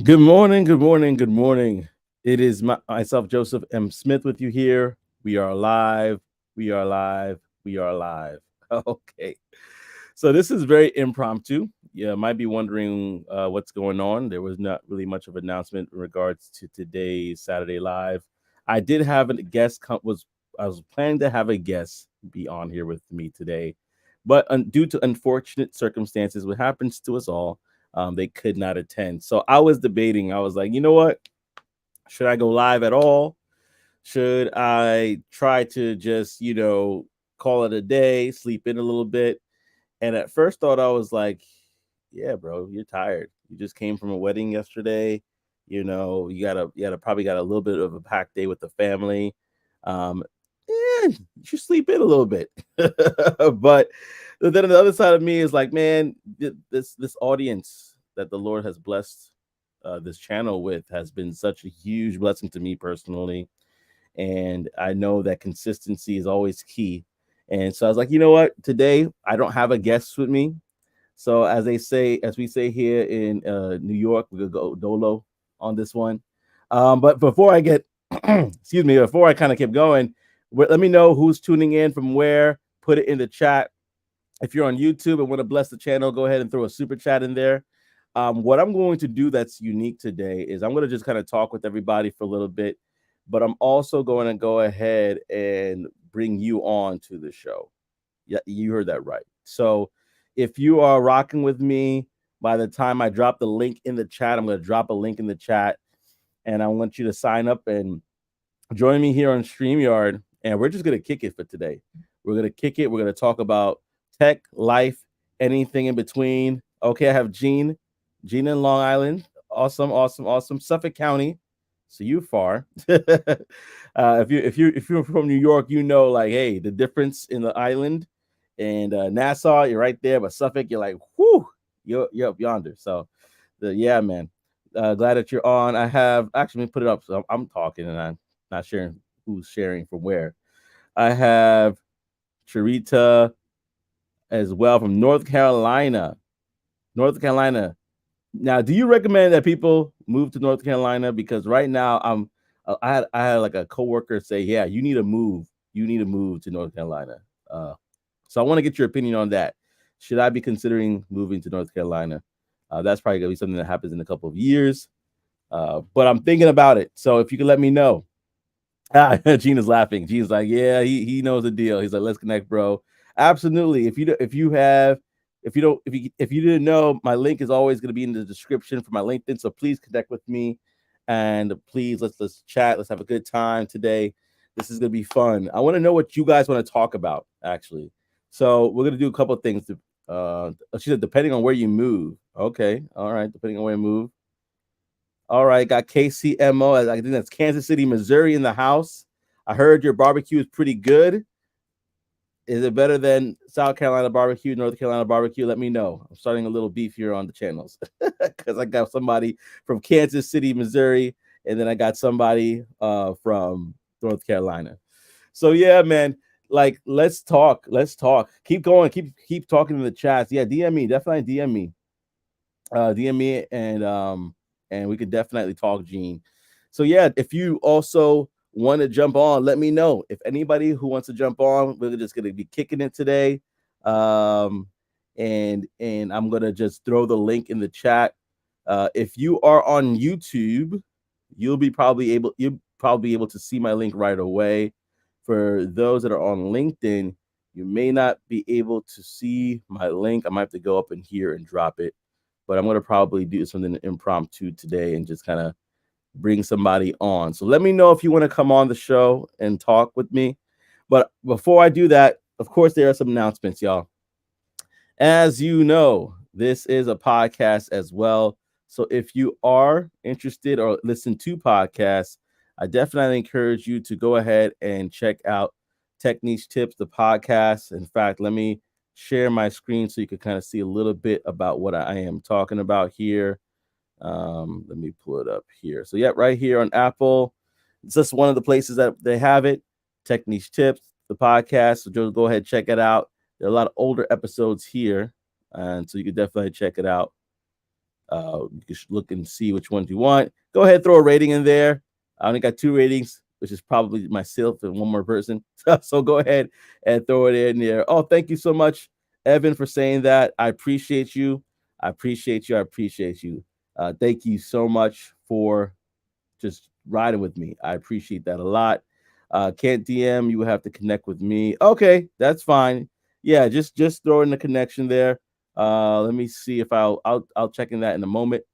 Good morning, good morning, good morning. It is myself, Joseph M. Smith, with you here. We are live. We are live. We are live. Okay. So this is very impromptu. You might be wondering what's going on. There was not really much of an announcement in regards to today's Saturday Live. I did have a guest. I was planning to have a guest be on here with me today, but due to unfortunate circumstances, what happens to us all, they could not attend. So I was debating. I was like, you know what? Should I go live at all? Should I try to just, call it a day, sleep in a little bit? And at first thought I was like, yeah, bro, you're tired. You just came from a wedding yesterday. You gotta probably got a little bit of a packed day with the family. Um, you should sleep in a little bit. But then the other side of me is like, man, this audience that the Lord has blessed this channel with has been such a huge blessing to me personally, and I know that consistency is always key. And so I was like, you know what? Today I don't have a guest with me. So as we say here in New York, we'll go dolo on this one. But before I get, excuse me, before I kind of keep going, let me know who's tuning in from where. Put it in the chat. If you're on YouTube and want to bless the channel, go ahead and throw a super chat in there. What I'm going to do that's unique today is I'm going to just kind of talk with everybody for a little bit, but I'm also going to go ahead and bring you on to the show. Yeah, you heard that right. So if you are rocking with me, by the time I drop the link in the chat, I'm going to drop a link in the chat, and I want you to sign up and join me here on StreamYard. And we're just going to kick it for today. We're going to kick it. We're going to talk about tech, life, anything in between. Okay, I have Gene in Long Island. Awesome, awesome, awesome. Suffolk County. So you far. If you're from New York, you know, like, hey, the difference in the island and Nassau, you're right there, but Suffolk, you're like, whoo, you're up yonder. So, yeah, man. Glad that you're on. I have actually let me put it up. So I'm talking and I'm not sharing who's sharing from where. I have Charita as well from North Carolina. North Carolina. Now, do you recommend that people move to North Carolina? Because right now, I had like a coworker say, "Yeah, you need to move. You need to move to North Carolina." Uh, so I want to get your opinion on that. Should I be considering moving to North Carolina? That's probably gonna be something that happens in a couple of years. But I'm thinking about it. So if you could let me know. Gina's laughing. Gina's like, yeah, he knows the deal. He's like, let's connect, bro. Absolutely. If you didn't know, my link is always going to be in the description for my LinkedIn. So please connect with me, and please let's chat. Let's have a good time today. This is going to be fun. I want to know what you guys want to talk about. Actually, so we're going to do a couple of things. She said, depending on where you move. Okay, all right. Depending on where you move. All right, got KCMO. I think that's Kansas City, Missouri in the house. I heard your barbecue is pretty good. Is it better than South Carolina barbecue, North Carolina barbecue? Let me know. I'm starting a little beef here on the channels because I got somebody from Kansas City, Missouri, and then I got somebody from North Carolina. So yeah, man. Like, let's talk. Let's talk. Keep going. Keep talking in the chats. Yeah, DM me. Definitely DM me. DM me and we could definitely talk, Gene. So yeah, if you also want to jump on, let me know. If anybody who wants to jump on, we're just gonna be kicking it today. Um, and I'm gonna just throw the link in the chat. If you are on YouTube, you'll probably be able to see my link right away. For those that are on LinkedIn, you may not be able to see my link. I might have to go up in here and drop it, but I'm gonna probably do something impromptu today and just kind of bring somebody on. So let me know if you want to come on the show and talk with me. But before I do that, of course, there are some announcements, y'all. As you know, this is a podcast as well. So if you are interested or listen to podcasts, I definitely encourage you to go ahead and check out Techniche Tips, the podcast. In fact, let me share my screen so you can kind of see a little bit about what I am talking about here. Let me pull it up here. So, yeah, right here on Apple, it's just one of the places that they have it. Techniche Tips, the podcast. So, just go ahead and check it out. There are a lot of older episodes here, and so you can definitely check it out. You can look and see which ones you want. Go ahead, throw a rating in there. I only got 2 ratings, which is probably myself and one more person. So go ahead and throw it in there. Oh, thank you so much, Evan, for saying that. I appreciate you. I appreciate you. I appreciate you. Thank you so much for just riding with me. I appreciate that a lot. Can't DM, you will have to connect with me. Okay, that's fine. Yeah, just throw in the connection there. Let me see if I'll check in that in a moment.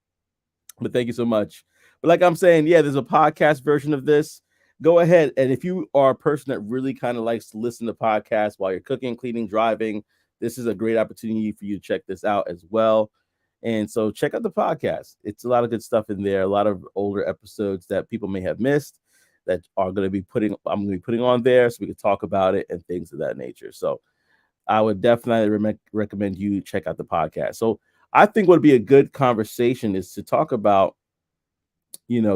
But thank you so much. But like I'm saying, yeah, there's a podcast version of this. Go ahead, and if you are a person that really kind of likes to listen to podcasts while you're cooking, cleaning, driving, this is a great opportunity for you to check this out as well. And so check out the podcast. It's a lot of good stuff in there, a lot of older episodes that people may have missed that are going to be I'm going to be putting on there so we can talk about it and things of that nature. So I would definitely recommend you check out the podcast. So I think what would be a good conversation is to talk about,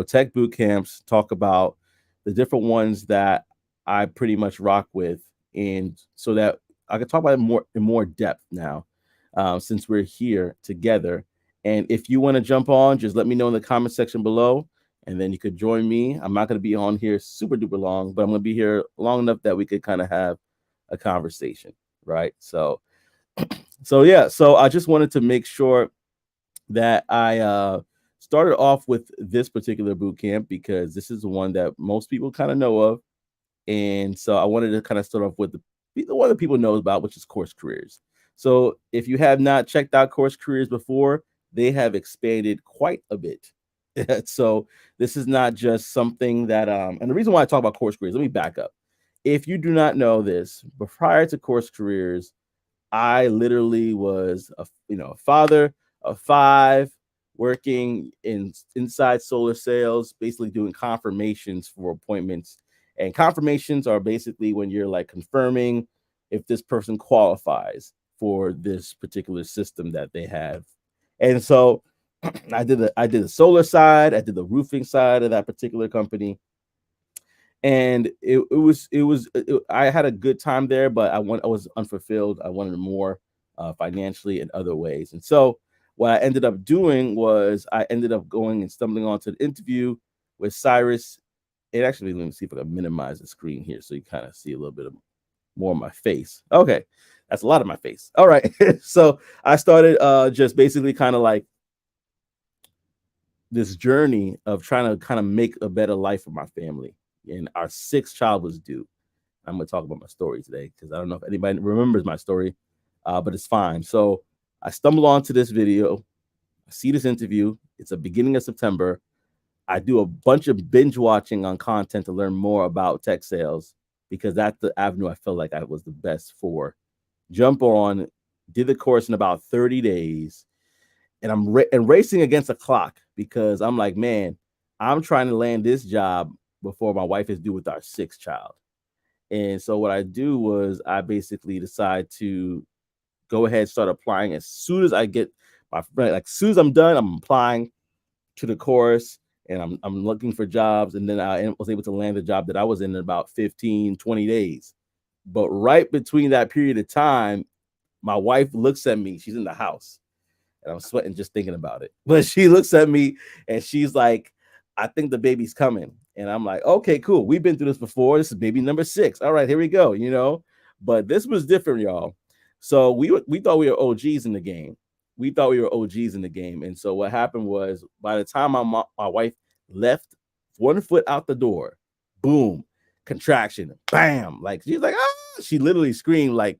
tech boot camps, talk about the different ones that I pretty much rock with, and so that I can talk about it more in more depth now, since we're here together. And if you want to jump on, just let me know in the comment section below, and then you could join me. I'm not going to be on here super duper long, but I'm going to be here long enough that we could kind of have a conversation, right? So yeah, so I just wanted to make sure that I started off with this particular boot camp because this is the one that most people kind of know of, and so I wanted to kind of start off with the one that people know about, which is Course Careers. So if you have not checked out Course Careers before, they have expanded quite a bit. So this is not just something that and the reason why I talk about Course Careers, let me back up. If you do not know this, but prior to Course Careers, I literally was a father of five, working inside solar sales, basically doing confirmations for appointments. And confirmations are basically when you're like confirming if this person qualifies for this particular system that they have. And so I did the solar side, I did the roofing side of that particular company, and I had a good time there, but I was unfulfilled. I wanted more financially and other ways. And so what I ended up doing was I ended up going and stumbling onto the interview with Cyrus. It actually, let me see if I can minimize the screen here so you kind of see a little bit of more of my face. Okay, that's a lot of my face. All right. So I started just basically kind of like this journey of trying to kind of make a better life for my family. And our sixth child was due. I'm going to talk about my story today because I don't know if anybody remembers my story, but it's fine. So I stumble onto this video. I see this interview. It's the beginning of September. I do a bunch of binge watching on content to learn more about tech sales because that's the avenue I felt like I was the best for. Jump on, did the course in about 30 days, and I'm racing against the clock because I'm like, man, I'm trying to land this job before my wife is due with our sixth child. And so what I do was I basically decide to go ahead and start applying as soon as I get like as soon as I'm done, I'm applying to the course and I'm looking for jobs. And then I was able to land the job that I was in about 15, 20 days. But right between that period of time, my wife looks at me. She's in the house and I'm sweating just thinking about it. But she looks at me and she's like, I think the baby's coming. And I'm like, okay, cool. We've been through this before. This is baby number 6. All right, here we go. But this was different, y'all. So we thought we were OGs in the game. We thought we were OGs in the game. And so what happened was by the time my wife left one foot out the door, boom, contraction, bam. Like she's like, ah, she literally screamed like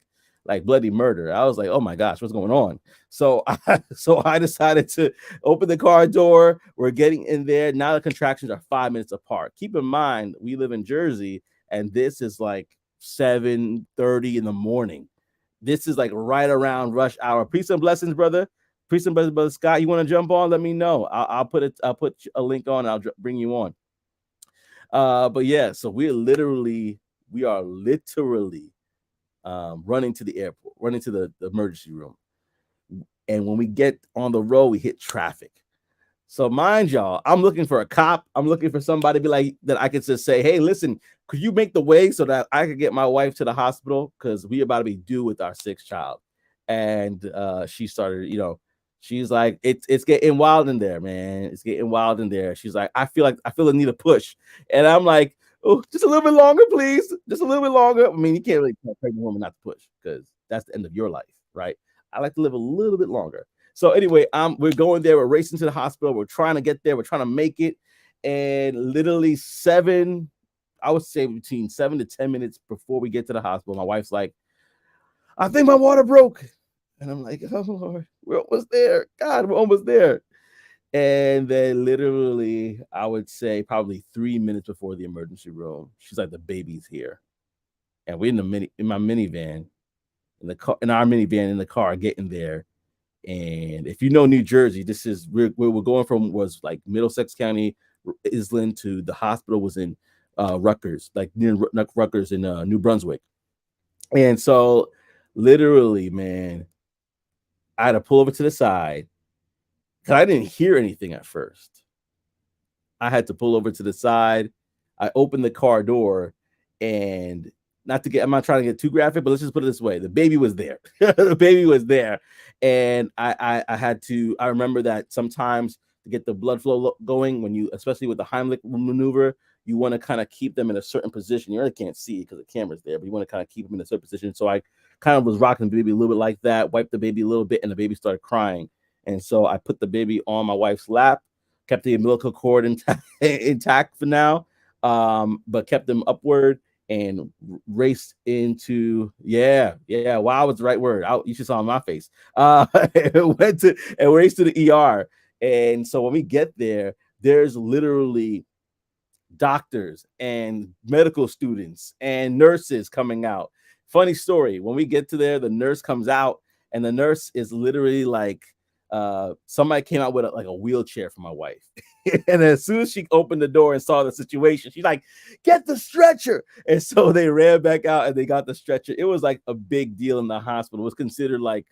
bloody murder. I was like, oh my gosh, what's going on? So I decided to open the car door. We're getting in there. Now the contractions are 5 minutes apart. Keep in mind, we live in Jersey, and this is like 7:30 in the morning. This is like right around rush hour. Peace and blessings, brother. Peace and blessings, brother Scott. You want to jump on? Let me know. I'll put a link on. I'll bring you on. But yeah, so we are literally running to the airport, running to the emergency room. And when we get on the road, we hit traffic. So mind y'all, I'm looking for a cop. I'm looking for somebody to be like that I could just say, hey, listen, could you make the way so that I could get my wife to the hospital? Because we about to be due with our sixth child. And she started, She's like, it's getting wild in there, man. It's getting wild in there. She's like, I feel the need a push. And I'm like, oh, just a little bit longer, please. Just a little bit longer. I mean, you can't really tell a pregnant woman not to push because that's the end of your life, right? I like to live a little bit longer. So anyway, we're going there. We're racing to the hospital. We're trying to get there. We're trying to make it. And literally I would say between 7 to 10 minutes before we get to the hospital, my wife's like, I think my water broke. And I'm like, oh Lord, we're almost there. God, we're almost there. And then literally, I would say probably 3 minutes before the emergency room, she's like, the baby's here. And we're in my minivan, in our minivan in the car, getting there. And if you know New Jersey, this is where we're going from was like Middlesex County, Island to the hospital was in Rutgers, like near Rutgers in New Brunswick. And so literally, man, I had to pull over to the side because I didn't hear anything at first. I had to pull over to the side. I opened the car door, and I'm not trying to get too graphic, but let's just put it this way: the baby was there. The baby was there, and I had to. I remember that sometimes to get the blood flow going, especially with the Heimlich maneuver, you want to kind of keep them in a certain position. You really can't see because the camera's there, but you want to kind of keep them in a certain position. So I kind of was rocking the baby a little bit like that, wiped the baby a little bit, and the baby started crying. And so I put the baby on my wife's lap, kept the umbilical cord intact for now, but kept them upward and raced into wow, was the right word. You should saw my face. Went to and raced to the ER. And so when we get there, there's literally doctors and medical students and nurses coming out. Funny story, when we get to there, the nurse comes out, and the nurse is literally like, somebody came out with like a wheelchair for my wife. And as soon as she opened the door and saw the situation, she's like, get the stretcher. And so they ran back out and they got the stretcher. It was like a big deal in the hospital. It was considered like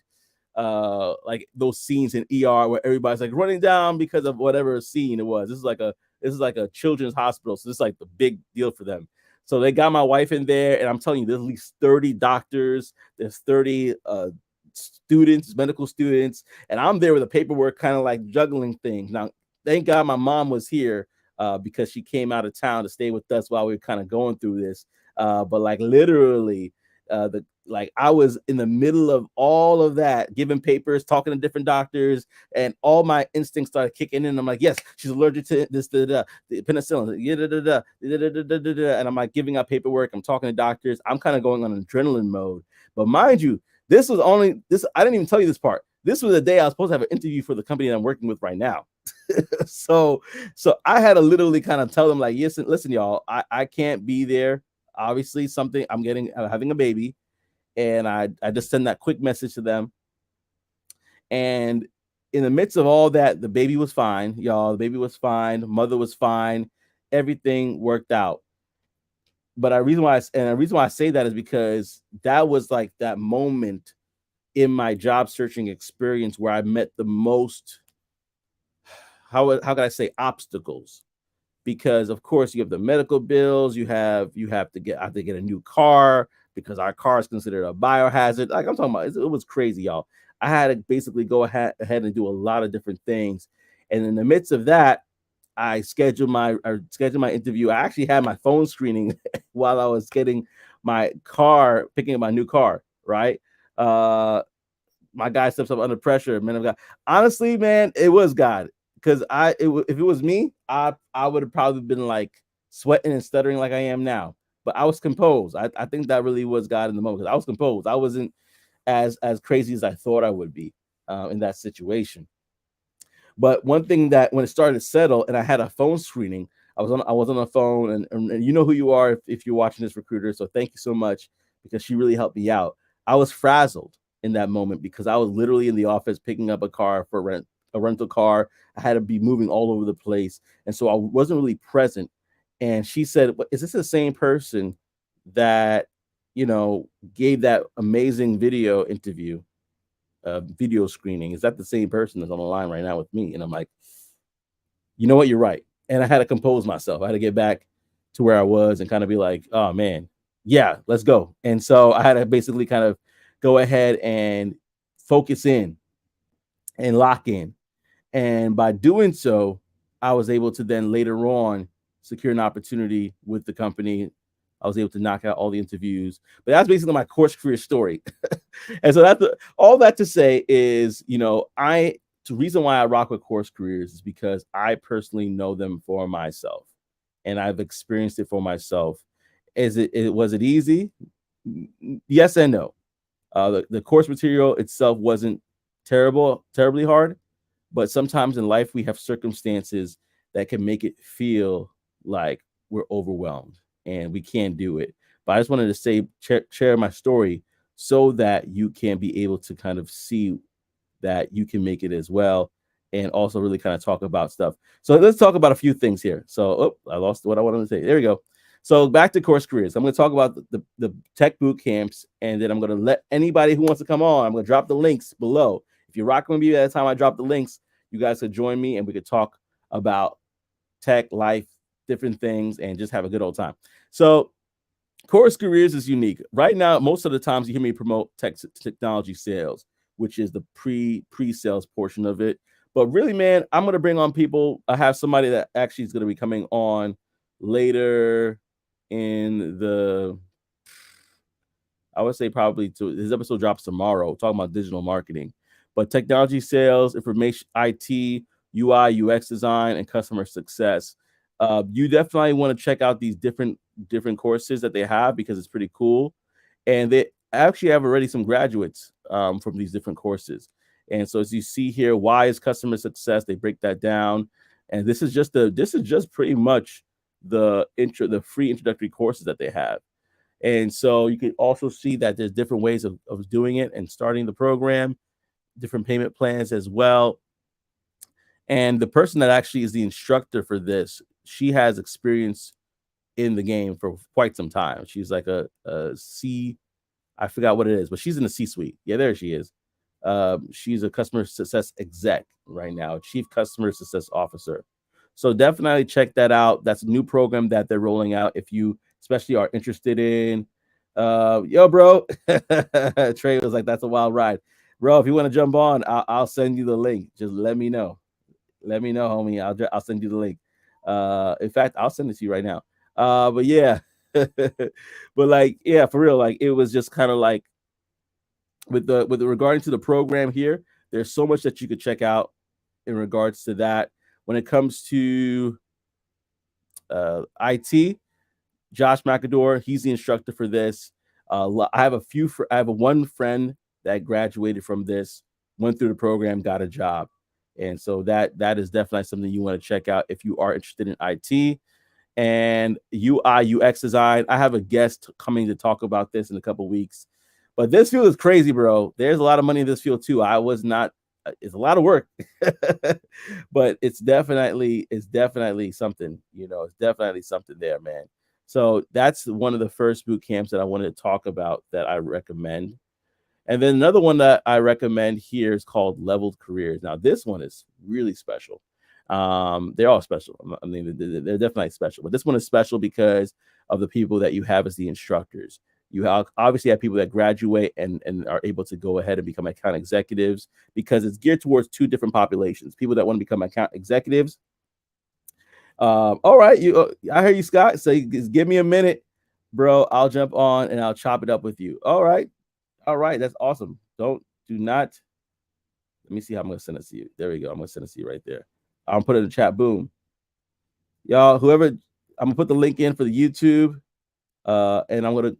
those scenes in ER where everybody's like running down because of whatever scene it was. This is like a children's hospital, so this is like the big deal for them. So they got my wife in there, and I'm telling you, there's at least 30 doctors, there's 30 students, medical students, and I'm there with the paperwork, kind of like juggling things. Now, thank God my mom was here because she came out of town to stay with us while we were kind of going through this. But like literally, I was in the middle of all of that, giving papers, talking to different doctors, and all my instincts started kicking in. I'm like, yes, she's allergic to this, the penicillin, and I'm like giving out paperwork. I'm talking to doctors. I'm kind of going on adrenaline mode. But mind you, this was only this. I didn't even tell you this part. This was the day I was supposed to have an interview for the company that I'm working with right now. so I had to literally kind of tell them like, listen, y'all, I can't be there. Obviously, I'm having a baby. And I just send that quick message to them. And in the midst of all that, the baby was fine, y'all. The baby was fine. Mother was fine. Everything worked out. But the reason why I say that is because that was like that moment in my job searching experience where I met the most, how can I say, obstacles. Because of course you have the medical bills, I have to get a new car because our car is considered a biohazard. Like I'm talking about, it was crazy, y'all. I had to basically go ahead and do a lot of different things. And in the midst of that, I scheduled my interview. I actually had my phone screening while I was picking up my new car, right? My guy steps up under pressure, man of God. Honestly, man, it was God. Because if it was me, I would have probably been like sweating and stuttering like I am now. But I was composed. I think that really was God in the moment because I was composed. I wasn't as crazy as I thought I would be in that situation. But one thing that when it started to settle and I had a phone screening, I was on the phone, and you know who you are if you're watching this, recruiter. So thank you so much because she really helped me out. I was frazzled in that moment because I was literally in the office picking up a car for rent. A rental car. I had to be moving all over the place. And so I wasn't really present. And she said, is this the same person that, gave that amazing video interview, video screening? Is that the same person that's on the line right now with me? And I'm like, you know what? You're right. And I had to compose myself. I had to get back to where I was and kind of be like, oh man, yeah, let's go. And so I had to basically kind of go ahead and focus in. and lock in. And by doing so, I was able to then later on secure an opportunity with the company. I was able to knock out all the interviews. But that's basically my course career story. And so all that to say is, the reason why I rock with course careers is because I personally know them for myself, and I've experienced it for myself. Was it easy? Yes and no. The course material itself wasn't terribly hard, but sometimes in life we have circumstances that can make it feel like we're overwhelmed and we can't do it. But I just wanted to share my story so that you can be able to kind of see that you can make it as well, and also really kind of talk about stuff. So let's talk about a few things here. So, I lost what I wanted to say. There we go. So back to course careers. I'm going to talk about the tech boot camps, and then I'm going to let anybody who wants to come on, I'm going to drop the links below. If you're rocking with me at the time I drop the links, you guys could join me and we could talk about tech, life, different things, and just have a good old time. So Chorus Careers is unique. Right now, most of the times you hear me promote technology sales, which is the pre-sales portion of it. But really, man, I'm gonna bring on people. I have somebody that actually is gonna be coming on later in the, I would say probably his episode drops tomorrow, talking about digital marketing. But technology sales, information, IT, UI, UX design, and customer success. You definitely want to check out these different courses that they have because it's pretty cool. And they actually have already some graduates from these different courses. And so as you see here, why is customer success? They break that down. And this is just pretty much the free introductory courses that they have. And so you can also see that there's different ways of doing it and starting the program, different payment plans as well. And the person that actually is the instructor for this, she has experience in the game for quite some time. She's like a C, I forgot what it is, but she's in the C-suite. Yeah, there she is. She's a customer success exec right now, chief customer success officer. So definitely check that out. That's a new program that they're rolling out. If you especially are interested in, yo, bro, Trey was like, that's a wild ride, bro. If you want to jump on, I'll send you the link. Just let me know. Let me know, homie. I'll send you the link. In fact, I'll send it to you right now. But yeah, but like, yeah, for real, like it was just kind of like with regarding to the program here, there's so much that you could check out in regards to that. When it comes to IT, Josh McAdor, he's the instructor for this. I have one friend that graduated from this, went through the program, got a job, and so that is definitely something you want to check out if you are interested in IT and UI UX design. I have a guest coming to talk about this in a couple weeks. But this field is crazy, bro. There's a lot of money in this field too. I was not. It's a lot of work, but it's definitely something. It's definitely something there, man. So that's one of the first boot camps that I wanted to talk about that I recommend. And then another one that I recommend here is called Leveled Careers. Now, this one is really special. They're all special. I mean, they're definitely special, but this one is special because of the people that you have as the instructors. You obviously have people that graduate and are able to go ahead and become account executives because it's geared towards two different populations: people that want to become account executives. All right, I hear you, Scott. So just give me a minute, bro. I'll jump on and I'll chop it up with you. All right, that's awesome. Do not. Let me see how I'm gonna send it to you. There we go. I'm gonna send it to you right there. I'll put it in the chat. Boom, y'all. I'm gonna put the link in for the YouTube, and I'm gonna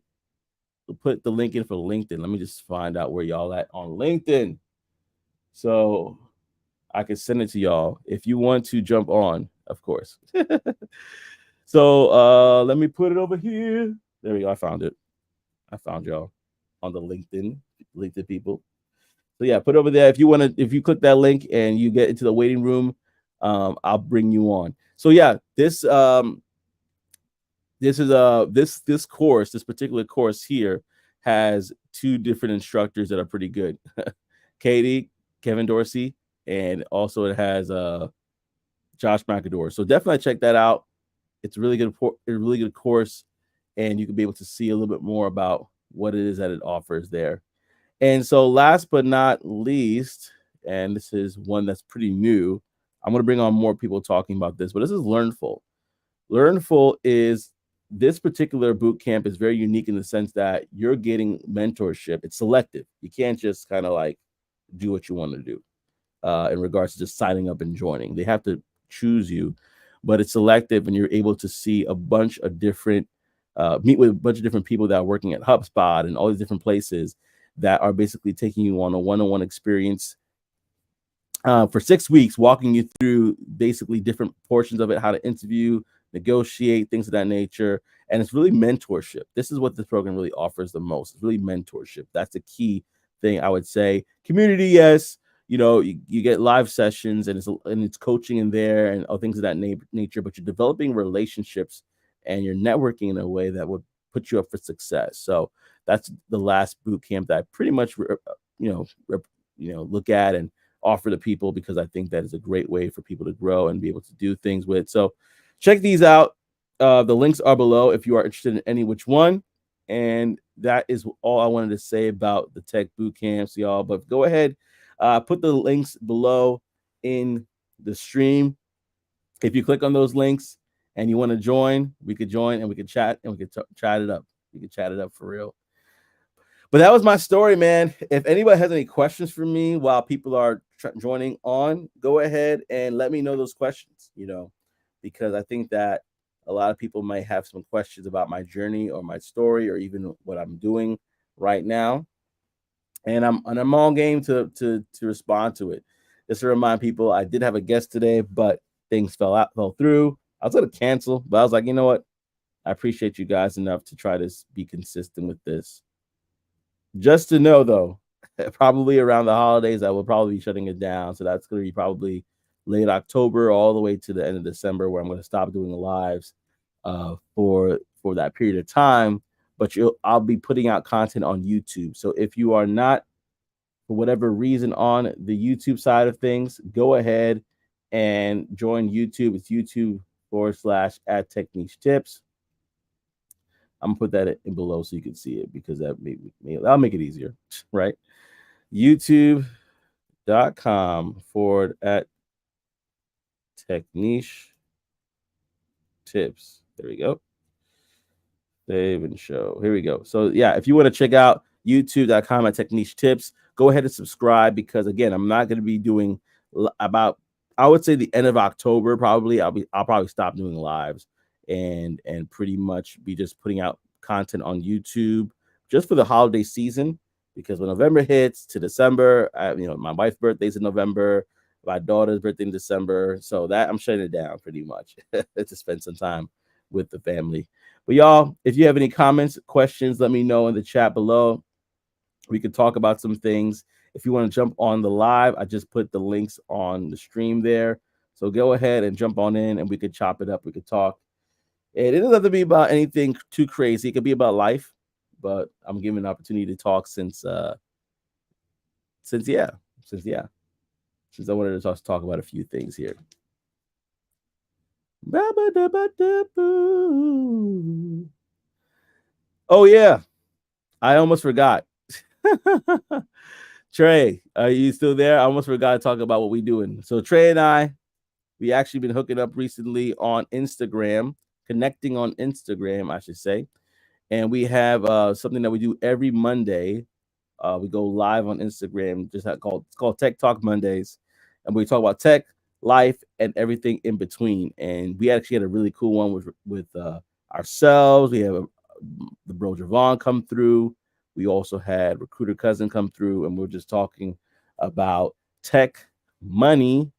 put the link in for LinkedIn. Let me just find out where y'all at on LinkedIn, so I can send it to y'all if you want to jump on, of course. So let me put it over here. There we go. I found it. I found y'all on the LinkedIn people. So yeah, put it over there. If you click that link and you get into the waiting room, I'll bring you on. So yeah, this particular course here has two different instructors that are pretty good. Kevin Dorsey, and also it has Josh McAdor. So definitely check that out. It's a really good course, and you can be able to see a little bit more about what it is that it offers there. And so last but not least, and this is one that's pretty new. I'm going to bring on more people talking about this, but this is Learnful. Learnful is this particular boot camp is very unique in the sense that you're getting mentorship. It's selective. You can't just kind of like do what you want to do in regards to just signing up and joining. They have to choose you, but it's selective, and you're able to see a bunch of different, meet with a bunch of different people that are working at HubSpot and all these different places that are basically taking you on a one-on-one experience for 6 weeks, walking you through basically different portions of it, how to interview, negotiate, things of that nature. And it's really mentorship. This is what this program really offers the most. It's really mentorship. That's the key thing I would say. Community, yes. You get live sessions, and it's coaching in there and all things of that nature, but you're developing relationships and you're networking in a way that would put you up for success. So that's the last boot camp that I pretty much look at and offer to people, because I think that is a great way for people to grow and be able to do things with. So check these out. The links are below if you are interested in any which one. And that is all I wanted to say about the tech boot camps, y'all. But go ahead, put the links below in the stream. If you click on those links and you want to join, we could join and we could chat and we could chat it up. We could chat it up for real. But that was my story, man. If anybody has any questions for me while people are joining on, go ahead and let me know those questions, because I think that a lot of people might have some questions about my journey or my story or even what I'm doing right now. And I'm on game to respond to it. Just to remind people, I did have a guest today, but things fell through. I was going to cancel, but I was like, you know what? I appreciate you guys enough to try to be consistent with this. Just to know, though, probably around the holidays, I will probably be shutting it down. So that's going to be probably late October all the way to the end of December, where I'm going to stop doing the lives for that period of time. But I'll be putting out content on YouTube. So if you are not, for whatever reason, on the YouTube side of things, go ahead and join YouTube. It's YouTube.com/at Techniche Tips. I'm gonna put that in below so you can see it, because that'll make it easier, right? YouTube.com/at Techniche Tips. There we go. Save and show. Here we go. So yeah, if you want to check out YouTube.com/at Techniche Tips, go ahead and subscribe, because again, I'm not going to be doing about, I would say, the end of October. Probably I'll probably stop doing lives and pretty much be just putting out content on YouTube just for the holiday season, because when November hits to December, my wife's birthday's in November, my daughter's birthday in December, so that I'm shutting it down pretty much to spend some time with the family. But y'all, if you have any comments, questions, let me know in the chat below. We could talk about some things. If you want to jump on the live, I just put the links on the stream there. So go ahead and jump on in and we could chop it up. We could talk. And it doesn't have to be about anything too crazy. It could be about life, but I'm giving an opportunity to talk since I wanted to talk about a few things here. Oh yeah, I almost forgot. Trey, are you still there? I almost forgot to talk about what we're doing. So Trey and I, we actually been hooking up recently on Instagram, connecting on Instagram, I should say. And we have something that we do every Monday. We go live on Instagram, it's called Tech Talk Mondays. And we talk about tech, life, and everything in between. And we actually had a really cool one with ourselves. We have the bro Javon come through. We also had Recruiter Cousin come through, and we're just talking about tech, money,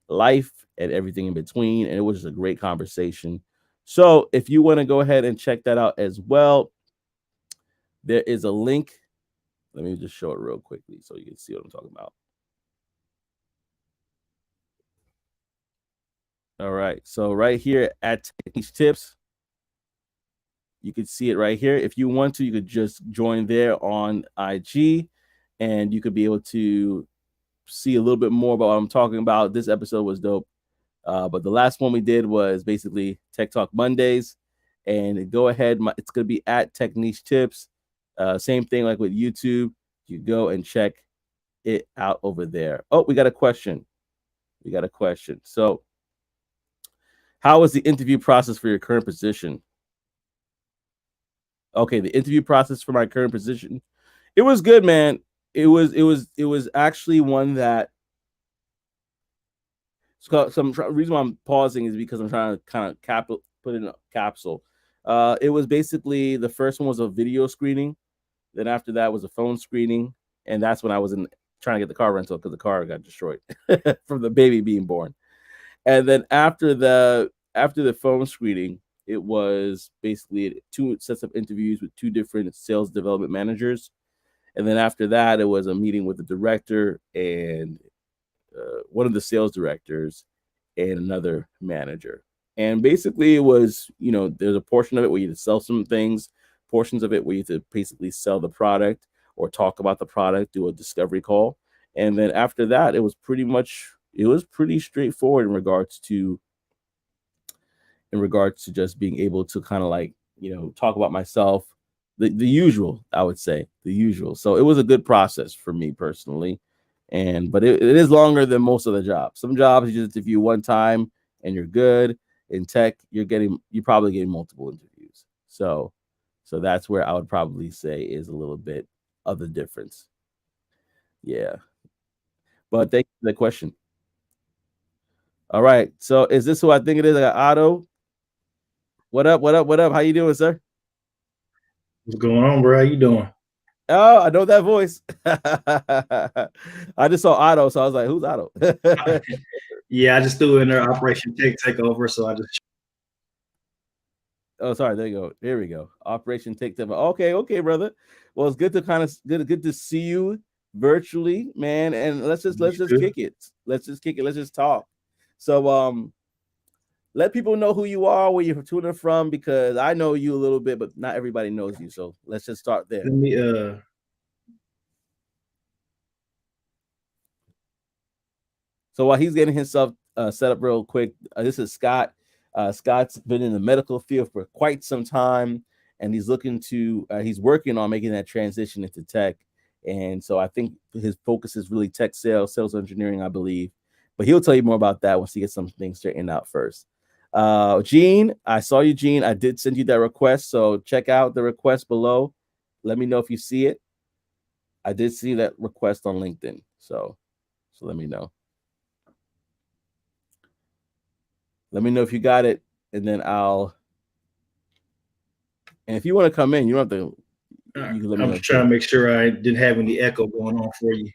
life, and everything in between. And it was just a great conversation. So if you want to go ahead and check that out as well, there is a link. Let me just show it real quickly so you can see what I'm talking about. All right. So right here at Techniche Tips, you can see it right here. If you want to, you could just join there on IG, and you could be able to see a little bit more about what I'm talking about. This episode was dope. But the last one we did was basically Tech Talk Mondays. And go ahead, it's going to be at Techniche Tips. Same thing like with YouTube. You go and check it out over there. Oh, we got a question. We got a question. So, how was the interview process for your current position? Okay, the interview process for my current position. It was good, man. It was actually one that some reason why I'm pausing is because I'm trying to kind of put in a capsule. It was basically the first one was a video screening. Then after that was a phone screening, and that's when I was in trying to get the car rental because the car got destroyed from the baby being born. And then after the phone screening, it was basically two sets of interviews with two different sales development managers. And then after that, it was a meeting with the director and one of the sales directors and another manager. And basically, it was, there's a portion of it where you had to sell some things, portions of it where you had to basically sell the product or talk about the product, do a discovery call. And then after that, it was pretty straightforward in regards to just being able to kind of like, talk about myself, the usual, I would say, the usual. So it was a good process for me personally. But it is longer than most of the jobs. Some jobs you just interview one time and you're good. In tech, you're probably getting multiple interviews. So that's where I would probably say is a little bit of the difference. Yeah. But thank you for the question. All right. So is this who I think it is? I got Otto. What up? What up? What up? How you doing, sir? What's going on, bro? How you doing? Oh, I know that voice. I just saw Otto, so I was like, "Who's Otto?" Yeah, I just threw in there Operation Takeover, so I just Oh, sorry. There you go. Here we go. Operation Take Them. Okay, okay, brother. Well, it's good to kind of good to see you virtually, man. And let's just good. kick it. Let's just kick it. Let's just talk. So, let people know who you are, where you're tuning from, because I know you a little bit, but not everybody knows you. So let's just start there. Let me So while he's getting himself set up real quick, this is Scott. Scott's been in the medical field for quite some time, and he's working on making that transition into tech. And so I think his focus is really tech sales, sales engineering, I believe. But he'll tell you more about that once he gets some things straightened out first. Gene, I saw you, Gene. I did send you that request, so check out the request below. Let me know if you see it. I did see that request on LinkedIn, so let me know. Let me know if you got it, and then I'll. And if you want to come in, you don't have to. You can let me I'm know just trying too. to make sure I didn't have any echo going on for you.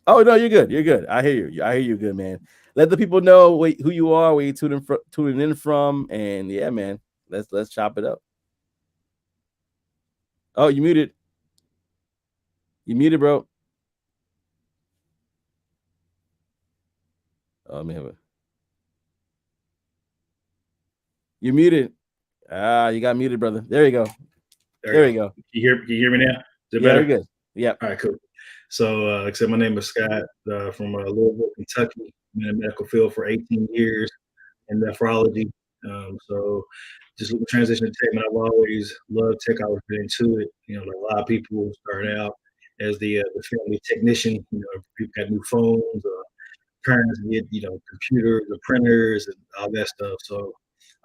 Oh no, you're good. You're good. I hear you. I hear you, good man. Let the people know who you are, where you tuning in from, and yeah, man. Let's chop it up. Oh, you muted. You muted, bro. Oh, let me have it. You muted. You got muted, brother. There you go. There you There go. you go. Can you hear me now? Is it Yeah, we're better? good. Yep. All right, cool. So, like I said, my name is Scott from Louisville, Kentucky. I'm in the medical field for 18 years in nephrology. So, just looking to transition to tech, man. I've always loved tech. I was been into it. Like a lot of people start out as the family technician. People got new phones. Parents get computers, the printers, and all that stuff. So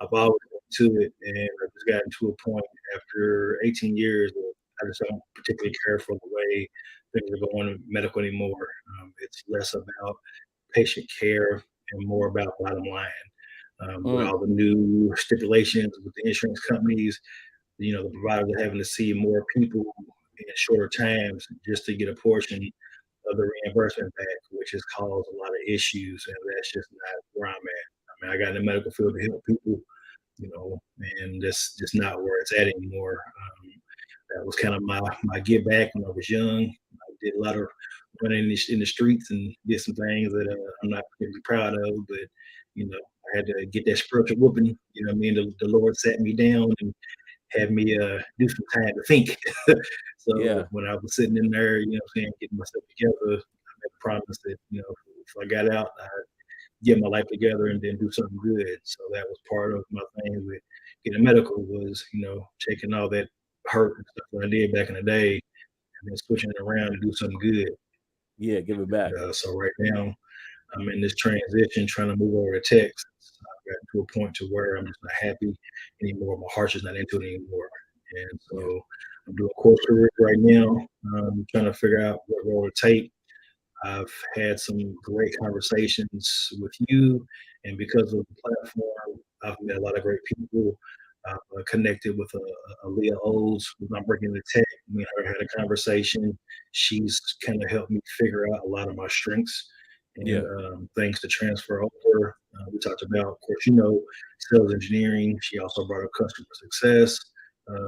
I've always been to it, and I just gotten to a point after 18 years that I just don't particularly care for the way things are going in medical anymore. It's less about patient care and more about bottom line. With Mm, all the new stipulations with the insurance companies, the providers are having to see more people in shorter times just to get a portion of the reimbursement back, which has caused a lot of issues, and that's just not where I'm at. I mean, I got in the medical field to help people, and that's just not where it's at anymore. That was kind of my get back when I was young. I did a lot of running in the streets and did some things that I'm not particularly proud of, but I had to get that spiritual whooping. You know what I mean? The Lord sat me down and had me do some time to think. So yeah. when I was sitting in there, getting myself together, I made a promise that, if I got out, I'd get my life together and then do something good. So that was part of my thing with getting medical was, taking all that hurt and stuff that I did back in the day and then switching it around to do something good. Yeah, give it back. So right now, I'm in this transition, trying to move over to tech. I've gotten to a point to where I'm just not happy anymore. My heart's just not into it anymore. And Yeah. so I'm doing course career right now, trying to figure out what role to take. I've had some great conversations with you, and because of the platform, I've met a lot of great people. I've connected with Aaliyah Oles, who's not working in the tech. Me and her had a conversation. She's kind of helped me figure out a lot of my strengths and Yeah. things to transfer over. We talked about, of course, sales engineering. She also brought up customer success.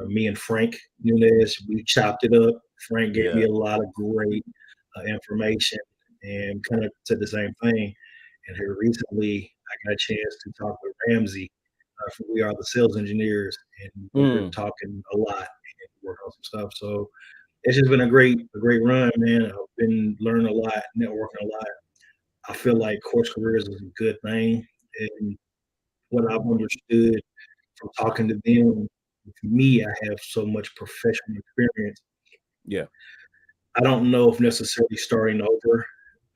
Me and Frank Nunez, we chopped it up. Frank gave me Yeah. a lot of great information and kind of said the same thing. And here recently, I got a chance to talk with Ramsey from We Are the Sales Engineers, and we're Mm, talking a lot and working on some stuff. So it's just been a great run, man. I've been learning a lot, networking a lot. I feel like course careers is a good thing, and what I've understood from talking to them, for me, I have so much professional experience. yeah. I don't know if necessarily starting over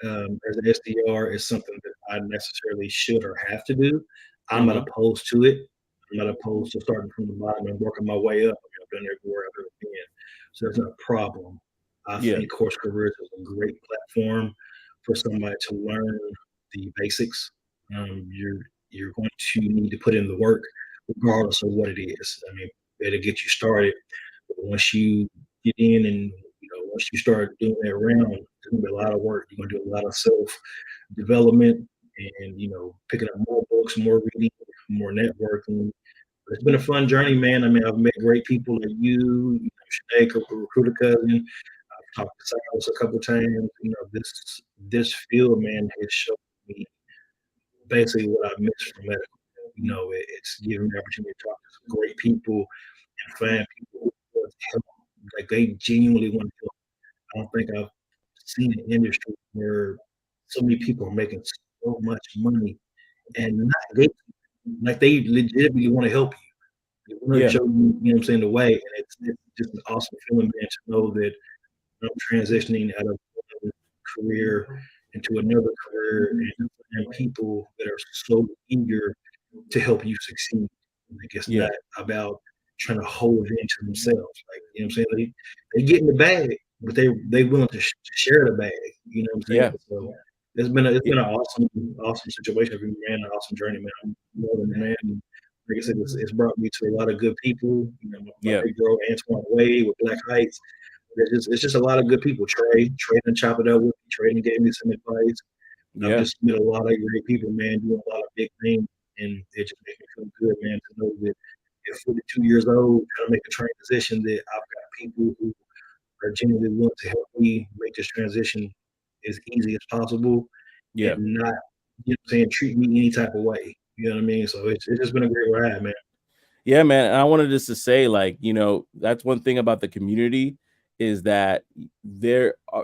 as an SDR is something that I necessarily should or have to do. I'm not Hmm. opposed to it. I'm not opposed to starting from the bottom and working my way up. I've been everywhere I've ever been, so that's not a problem. I Yeah. think Course Careers is a great platform for somebody to learn the basics. You're going to need to put in the work, regardless of what it is. I mean, it'll get you started. But once you get in and once you start doing that round, there's gonna be a lot of work. You're gonna do a lot of self development and picking up more books, more reading, more networking. But it's been a fun journey, man. I mean, I've met great people like Sinead, recruiter cousin. I've talked to Silas a couple times. This field, man, has shown me basically what I missed from medical. It's giving me the opportunity to talk to some great people and find people who want to help. Like they genuinely want to help. I don't think I've seen an industry where so many people are making so much money and not like they legitimately want to help you. They want to Yeah. show you, what I'm saying, the way. And it's just an awesome feeling, man, to know that I'm transitioning out of one career into another career and people that are so eager to help you succeed. Like it's Yeah. not about trying to hold it into themselves. Like I'm saying, they get in the bag, but they willing to share the bag. You know what I'm saying? Yeah. So it's Yeah. been an awesome situation for me, man. An awesome journey, man. I'm loving it, man. And like I said, it's brought me to a lot of good people. My Yeah. big bro Antoine Wade with Black Heights. It's just a lot of good people. Trey, and chop it up with me. Trey and gave me some advice. I've Yeah. just met a lot of great people, man, doing a lot of big things, and it just makes me feel good, man, to know that at 42 years old, trying to make a transition, that I've got people who are genuinely willing to help me make this transition as easy as possible and Yeah. not, treat me any type of way. You know what I mean? So it's just been a great ride, man. Yeah, man. And I wanted just to say, like, that's one thing about the community is that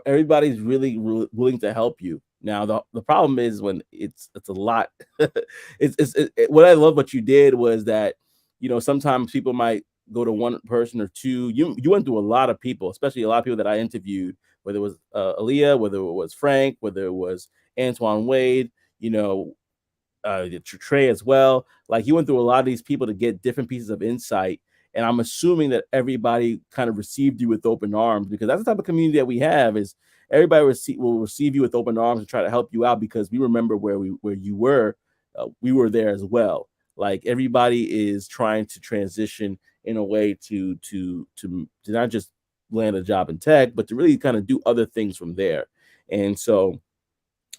everybody's really willing to help you. Now, the problem is when it's a lot. What I love what you did was that, sometimes people might go to one person or two. You went through a lot of people, especially a lot of people that I interviewed, whether it was Aaliyah, whether it was Frank, whether it was Antoine Wade, you know, Trey as well. Like he went through a lot of these people to get different pieces of insight. And I'm assuming that everybody kind of received you with open arms because that's the type of community that we have is everybody will receive you with open arms and try to help you out because we remember where you were. We were there as well. Like everybody is trying to transition in a way to not just land a job in tech, but to really kind of do other things from there. And so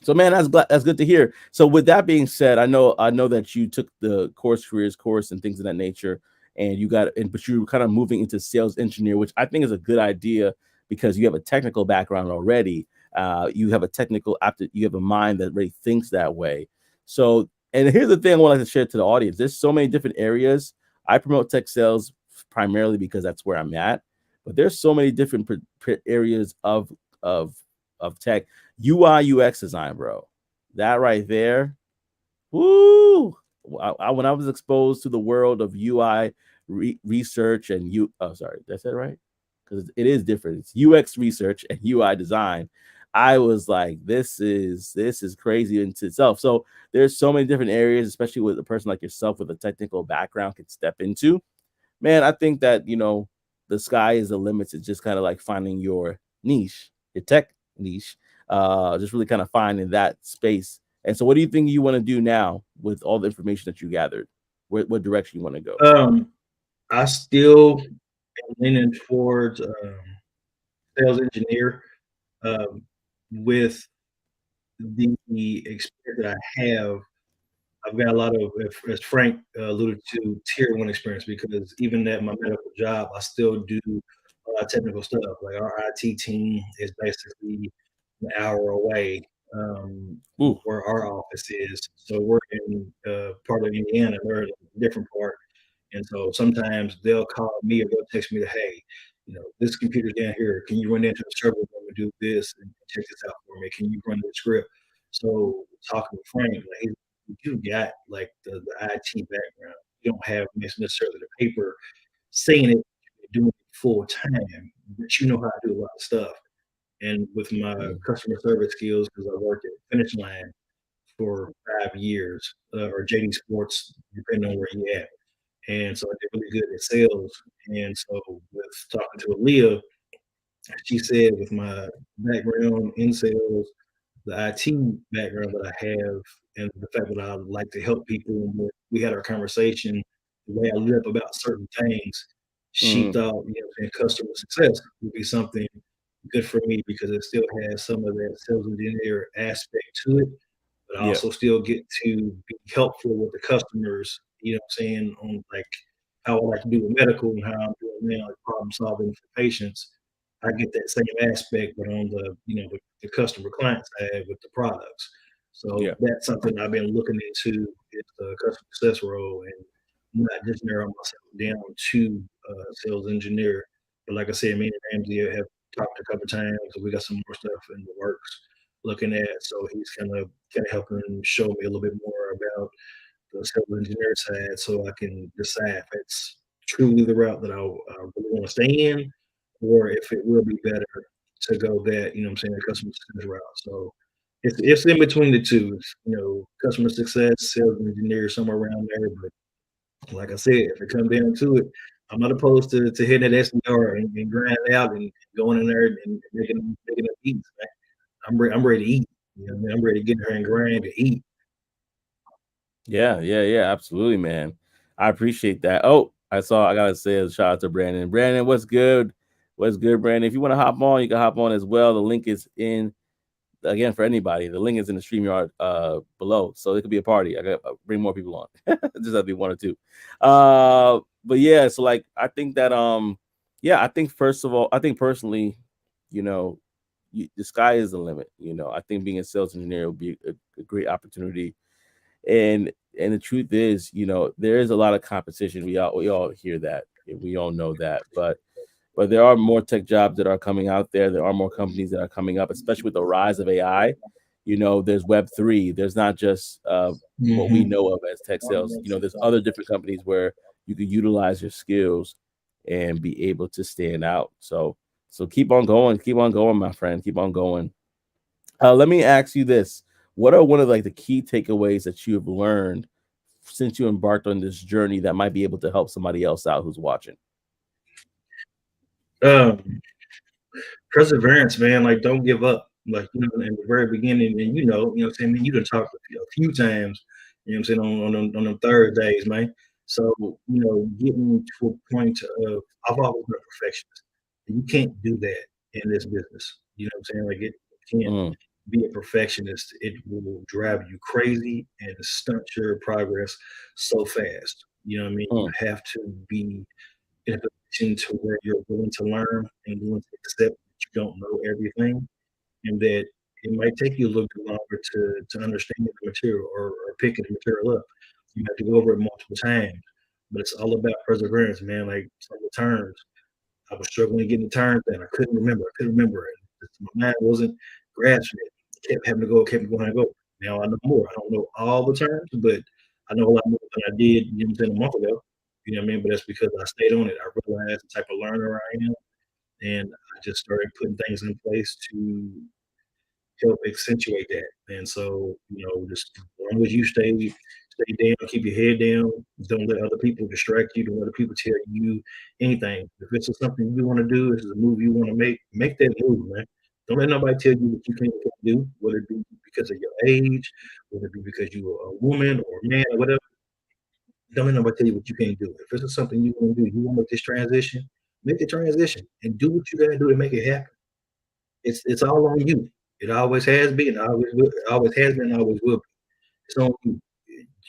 man, that's good to hear. So with that being said, I know that you took the course careers course and things of that nature, and but you're kind of moving into sales engineer, which I think is a good idea because you have a technical background already. You have a you have a mind that really thinks that way. So, and here's the thing I want to share to the audience. There's so many different areas. I promote tech sales primarily because that's where I'm at, but there's so many different areas of of tech. UI UX design, bro. That right there. Woo! When I was exposed to the world of UI research and sorry, did I say it right? Because it is different. It's UX research and UI design. I was like, this is crazy into itself. So there's so many different areas, especially with a person like yourself with a technical background can step into. Man, I think that the sky is the limit. It's just kind of like finding your niche, your tech niche, just really kind of finding that space. And so, what do you think you want to do now with all the information that you gathered? What direction you want to go? Um, I still am leaning towards sales engineer um, with the experience that I have. I've got a lot of, as Frank alluded to, tier one experience because even at my medical job, I still do technical stuff. Like our IT team is basically an hour away Ooh, where our office is. So we're in part of Indiana, they're in a different part. And so sometimes they'll call me or they'll text me that, hey, this computer's down here. Can you run into the server room and do this and check this out for me? Can you run the script? So talking to Frank, like, you got like the IT background. You don't have necessarily the paper saying it, you're doing it full time, but you know how to do a lot of stuff. And with my mm, customer service skills, because I worked at Finish Line for 5 years, or JD Sports, depending on where you at. And so I did really good at sales. And so with talking to Aaliyah, she said with my background in sales, the IT background that I have, and the fact that I like to help people, when we had our conversation, the way I live about certain things, she mm, thought, customer success would be something good for me because it still has some of that sales engineer aspect to it, but I yeah, also still get to be helpful with the customers, what I'm saying, on like how I like to do with medical and how I'm doing now, like problem solving for patients. I get that same aspect, but on the customer client side with the products. So yeah, that's something I've been looking into is the customer success role and not just narrow myself down to sales engineer. But like I said, me and Ramsey have talked a couple times. So we got some more stuff in the works looking at. So he's kind of helping show me a little bit more about the civil engineer side so I can decide if it's truly the route that I really want to stay in, or if it will be better to go that, what I'm saying, the customer success route. So it's in between the two, customer success, sales engineer, somewhere around there. But like I said, if it comes down to it, I'm not opposed to hitting that SDR and grinding out and going in there and making a beats. I'm ready to eat. What I mean? I'm ready to get in there and grind to eat. yeah, yeah, yeah. Absolutely, man. I appreciate that. Oh, I gotta say a shout out to Brandon. Brandon, what's good? What's good, Brandon? If you want to hop on, you can hop on as well. The link is in again for anybody. The link is in the StreamYard below, so it could be a party. I got bring more people on. Just have to be one or two. But yeah, so like I think that yeah, I think first of all, I think personally, you know, the sky is the limit. I think being a sales engineer will be a great opportunity. And the truth is, there is a lot of competition. We all hear that. And we all know that, but there are more tech jobs that are coming out there. There are more companies that are coming up, especially with the rise of AI. There's Web3. There's not just what we Hmm. know of as tech sales. There's other different companies where you can utilize your skills and be able to stand out. So keep on going, my friend, keep on going. Let me ask you this: what are one of like the key takeaways that you have learned since you embarked on this journey that might be able to help somebody else out who's watching? Um, Perseverance, man. Like, don't give up. Like, in the very beginning, and what I'm saying, man, you done talked a few times, what I'm saying, on them Thursdays, man. So, getting to a point of, I've always been a perfectionist. You can't do that in this business. You know what I'm saying? Like, you can't Mm, be a perfectionist. It will drive you crazy and stunt your progress so fast. You know what I mean? You mm, have to be in a position to where you're willing to learn and willing to accept that you don't know everything, and that it might take you a little bit longer to understand the material or picking the material up. You have to go over it multiple times, but it's all about perseverance, man. Like some of the terms, I was struggling to get the terms down. I couldn't remember. I couldn't remember it. My mind wasn't grasping it. Kept having to go, kept going to go. Now I know more. I don't know all the terms, but I know a lot more than I did, a month ago. You know what I mean? But that's because I stayed on it. I realized the type of learner I am, and I just started putting things in place to help accentuate that. And so, just as long as you stay down, keep your head down, don't let other people distract you, don't let other people tell you anything. If this is something you want to do, this is a move you want to make that move, man. Don't let nobody tell you what you can't do, whether it be because of your age, whether it be because you're a woman or a man or whatever. Don't let nobody tell you what you can't do. If this is something you want to do, you want to make this transition, make the transition and do what you got to do to make it happen. It's all on you. It always has been, always will, always has been, always will be. It's on you.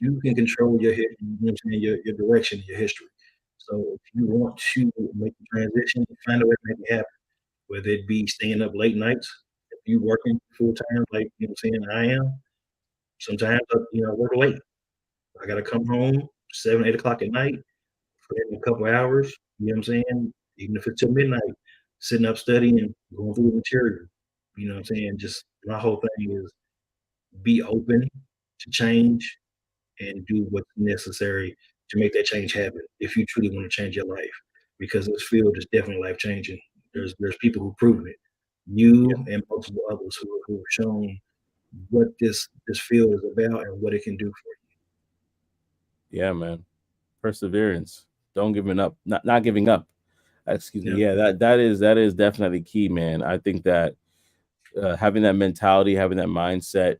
You can control your head, you know what I'm saying, your direction, your history. So if you want to make the transition, find a way to make it happen. Whether it be staying up late nights, if you working full time, like I'm saying I am, sometimes I work late. I gotta come home 7, 8 o'clock at night for a couple hours, you know what I'm saying? Even if it's till midnight, sitting up studying, going through the material. You know what I'm saying? Just my whole thing is be open to change and do what's necessary to make that change happen if you truly want to change your life. Because this field is definitely life changing. There's people who've proven it. You Yeah, and multiple others who have shown what this field is about and what it can do for yeah, man. Perseverance. Don't giving up. Not giving up. Excuse me. you. Yeah, that is definitely key, man. I think that having that mentality, having that mindset,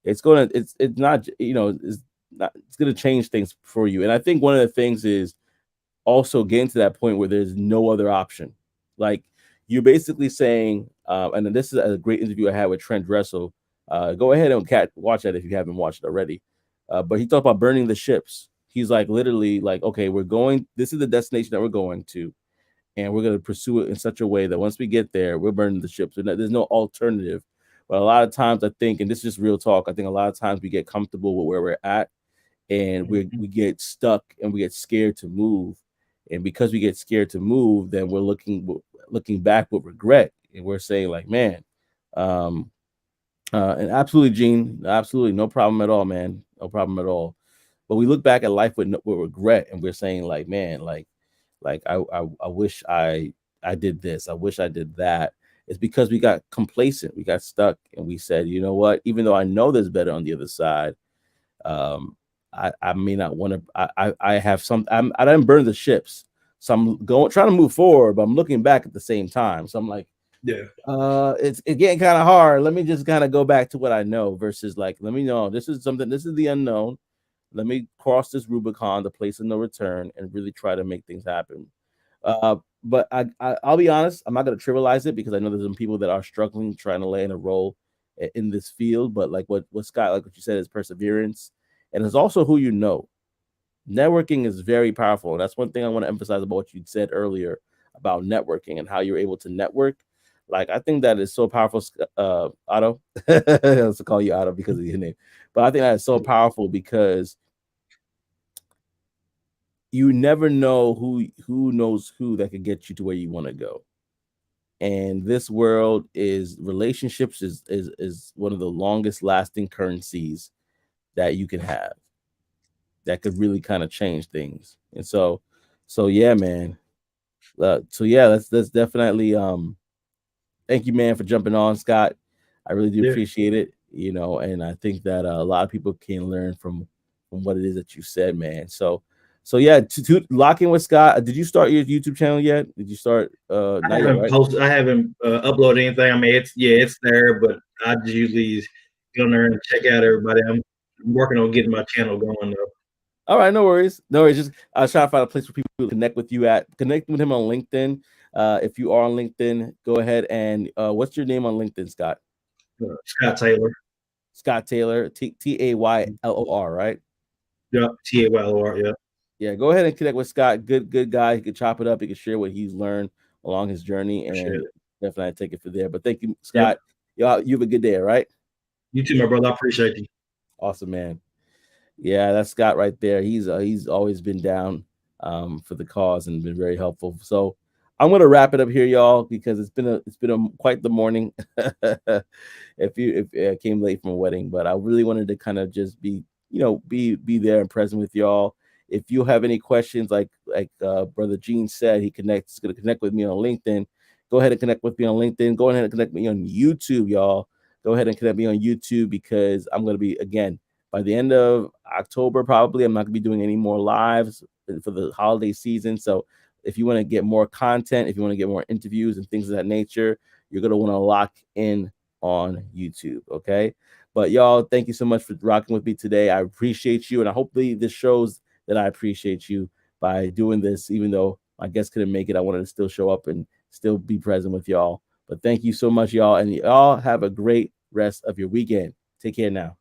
it's not it's gonna change things for you. And I think one of the things is also getting to that point where there's no other option. Like you're basically saying, and then this is a great interview I had with Trent Dressel. Go ahead and watch that if you haven't watched it already. But he talked about burning the ships. He's like literally like, okay, we're going. This is the destination that we're going to, and we're going to pursue it in such a way that once we get there, we're burning the ships. And there's no alternative. But a lot of times, I think, and this is just real talk, I think a lot of times we get comfortable with where we're at, and we Mhm. get stuck and we get scared to move. And because we get scared to move, then we're looking back with regret, and we're saying like, man, um, and absolutely, Gene, absolutely, no problem at all, man, no problem at all. But we look back at life with with regret, and we're saying like, man, like I wish I did this, I wish I did that. It's because we got complacent, we got stuck, and we said, you know what? Even though I know there's better on the other side, um, I may not want to. I have some. I didn't burn the ships, so I'm going trying to move forward, but I'm looking back at the same time. So I'm like, Yeah. it's getting kind of hard. Let me just kind of go back to what I know versus like, let me know this is something. This is the unknown. Let me cross this Rubicon, the place of no return, and really try to make things happen. But I'll be honest, I'm not going to trivialize it because I know there's some people that are struggling trying to lay in a role in this field. But like what Scott, like what you said, is perseverance, and it's also who you know. Networking is very powerful. That's one thing I want to emphasize about what you said earlier about networking and how you're able to network. Like I think that is so powerful, Otto. I have to call you Otto because of your name, but I think that is so powerful because you never know who knows who that could get you to where you want to go. And this world is relationships is one of the longest lasting currencies that you can have that could really kind of change things. And so yeah, man. So yeah, that's definitely thank you, man, for jumping on, Scott. I really do Yeah. appreciate it. And I think that a lot of people can learn from what it is that you said, man. So yeah, to lock in with Scott. Did you start your YouTube channel yet? Did you start? I Not yet, haven't right? posted. I haven't uploaded anything. I mean, it's there, but I just usually go there and check out everybody. I'm working on getting my channel going though. All right, no worries, no worries. Just I was trying to find a place for people to connect with you at. Connect with him on LinkedIn. If you are on LinkedIn, go ahead and what's your name on LinkedIn, Scott? Scott Taylor. Scott Taylor, Taylor, right? Yeah, Taylor. Yeah. Yeah, go ahead and connect with Scott. Good guy. He could chop it up. He could share what he's learned along his journey, Appreciate and it. definitely take it from there. But thank you, Yep. Scott. Y'all, you have a good day. All right. You too, my brother. I appreciate you. Awesome, man. Yeah, that's Scott right there. He's always been down for the cause and been very helpful. So I'm gonna wrap it up here, y'all, because it's been a quite the morning. If I came late from a wedding, but I really wanted to kind of just be there and present with y'all. If you have any questions, like brother Gene said, he's gonna connect with me on LinkedIn. Go ahead and connect with me on LinkedIn. Go ahead and connect with me on YouTube, y'all. go ahead and connect me on YouTube because I'm going to be, again, by the end of October, probably, I'm not going to be doing any more lives for the holiday season. So if you want to get more content, if you want to get more interviews and things of that nature, you're going to want to lock in on YouTube. Okay. But y'all, thank you so much for rocking with me today. I appreciate you. And hopefully this shows that I appreciate you by doing this, even though my guest couldn't make it. I wanted to still show up and still be present with y'all. But thank you so much, y'all. And y'all have a great rest of your weekend. Take care now.